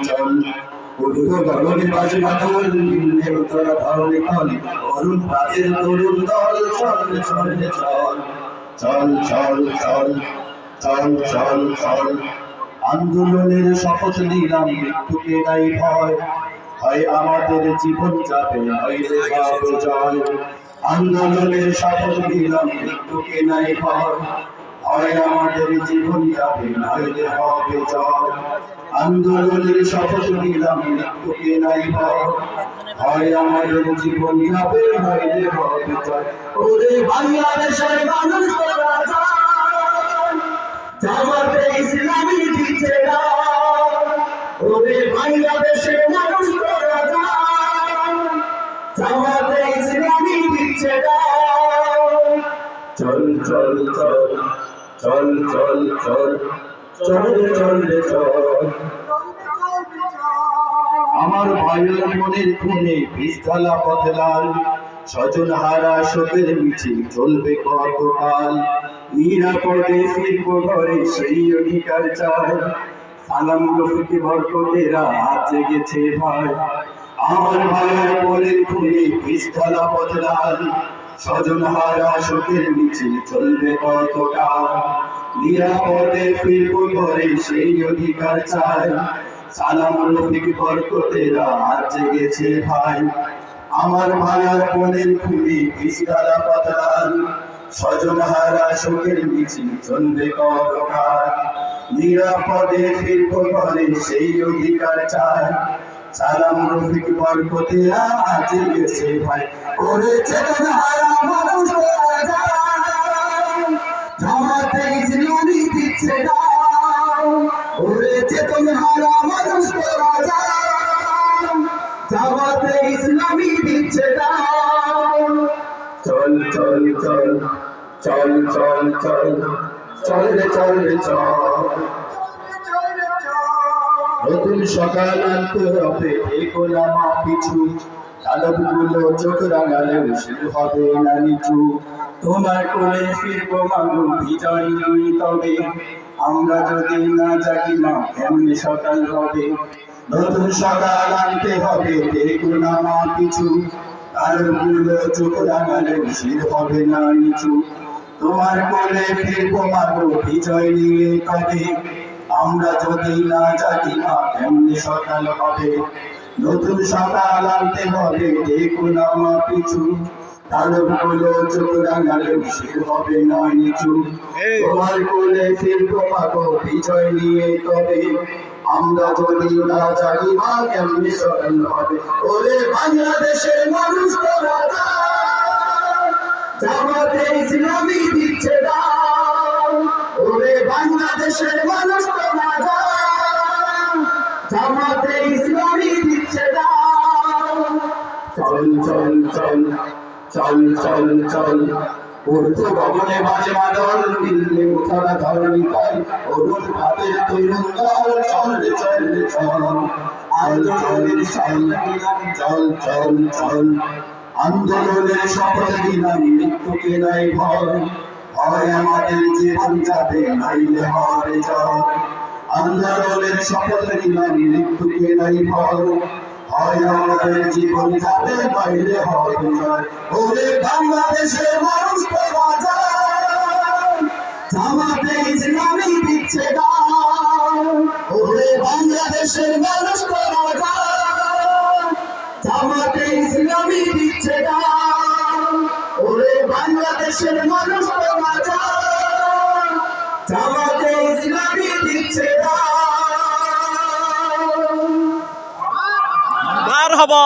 চল উঠো গগনে বাজে মাদল নিম্নে উত্তরা ধরণী তল অরুণ প্রাতের তরুণ দল চল চল চল চল চল চল চল চল চল আন্দোলনের শপথ নিলাম মৃত্যুকে নাই ভয় হয় আমাদের জীবন যাবে নইলে হবে জয় আন্দোলনের শপথ নিলাম মৃত্যুকে নাই ভয় হয় আমাদের জীবন যাবে নইলে হবে জয় আন্দোলনের শপথ নিলাম মৃত্যুকে নাই ভয় হয় আমাদের জীবন যাবে নইলে হবে জয় ওরে বাংলাদেশের মানুষ তোরা জামাতে ইসলামী দিচ্ছে না ওরে বাংলাদেশের মানুষ তোরা জামাতে ইসলামী দিচ্ছে না চল চল চল চল চল চল চল চল চল আমার ভাইয়ের মনের খুনে পিস্তলা বদলাল স্বজন হারা শোকের মিছিল চলবে কতকাল নিরাপদে ফিরব ঘরে সেই অধিকার চাই সালাম রফিক বরকতেরা আজ জেগেছে ভাই আমার ভাইয়ের মনের খুনে পিস্তলা বদলাল স্বজন হারা শোকের মিছিল চলবে কতকাল নিরাপদে ফিরব ঘরে সেই অধিকার চাই সালাম রফিক বরকতেরা আজ জেগেছে ভাই আমার ভাইয়ার মনের খুনি পিস্তলা বদলাল স্বজন হারা শোকের মিছিল চলবে কতকাল নিরাপদে ফিরব ঘরে সেই অধিকার চাই সালাম রফিক বরকতেরা আজ জেগেছে ভাই ওরে চেতনা হারা মানুষ জামাতে ইসলামী দিচ্ছে না ওরে চেতনা হারা মানুষ জামাতে ইসলামী দিচ্ছে না চল চল চল চল চল চল চল রে চল রে চল নতুন সকাল আনতে হবে গোলামা পিছু আলোকগুলো চোখ রাঙালেও শুরু হবে না নিচু তোমার কোলে ফিরবো মাগো বিজয় তবে আমরা যদি না জাগি মা কেমনি সকাল হবে নতুন সকাল আনতে হবে গোলামা পিছু আলোকগুলো চোখ রাঙালেও শুরু হবে না নিচু তোমার কোলে ফিরবো মাগো বিজয় নিয়ে তবে আমরা যদি না জাগি মা কেমনি সকাল হবে নতুন সকাল আনতে হবে দেখুন আমার পিছু আলোকগুলো চোখ রাঙালেও শুরু হবে না নিচু তোমার কোলে ফিরবো মাগো বিজয় নিয়ে তবে আমরা যদি না জাগি মা কেমনি সকাল হবে ওরে বাংলাদেশের মানুষ তোরা জামাতে ইসলামী দিচ্ছে না ওরে বাংলাদেশের মানুষ তোরা জামাতে ইসলামী দিচ্ছে না চল চল চল চল চল চল উর্দু গগনে বাজে মাদল দিল্লি উঠারা ধরণী তাই অরুণ ভাবের তরুণ দল চল চল চল আন্দোলনের চল চল চল আন্দোলনের শপথ নিলাম মৃত্যুকে নাই ভয় হয় আমাদের জীবন যাবে নাইলে হবে জয় আন্দোলনের শপথ নিলাম মৃত্যুকে নাই ভয় হয় আমাদের জীবন যাবে নইলে হবে জয় ওরে বাংলাদেশের মানুষ তোরা জামাতে ইসলামী দিচ্ছে না ওরে বাংলাদেশের মানুষ তোরা জামাতে ইসলামী দিচ্ছে না ওরে বাংলাদেশের মানুষ তোরা জামাতে ইসলামী দিচ্ছে না মারহাবা।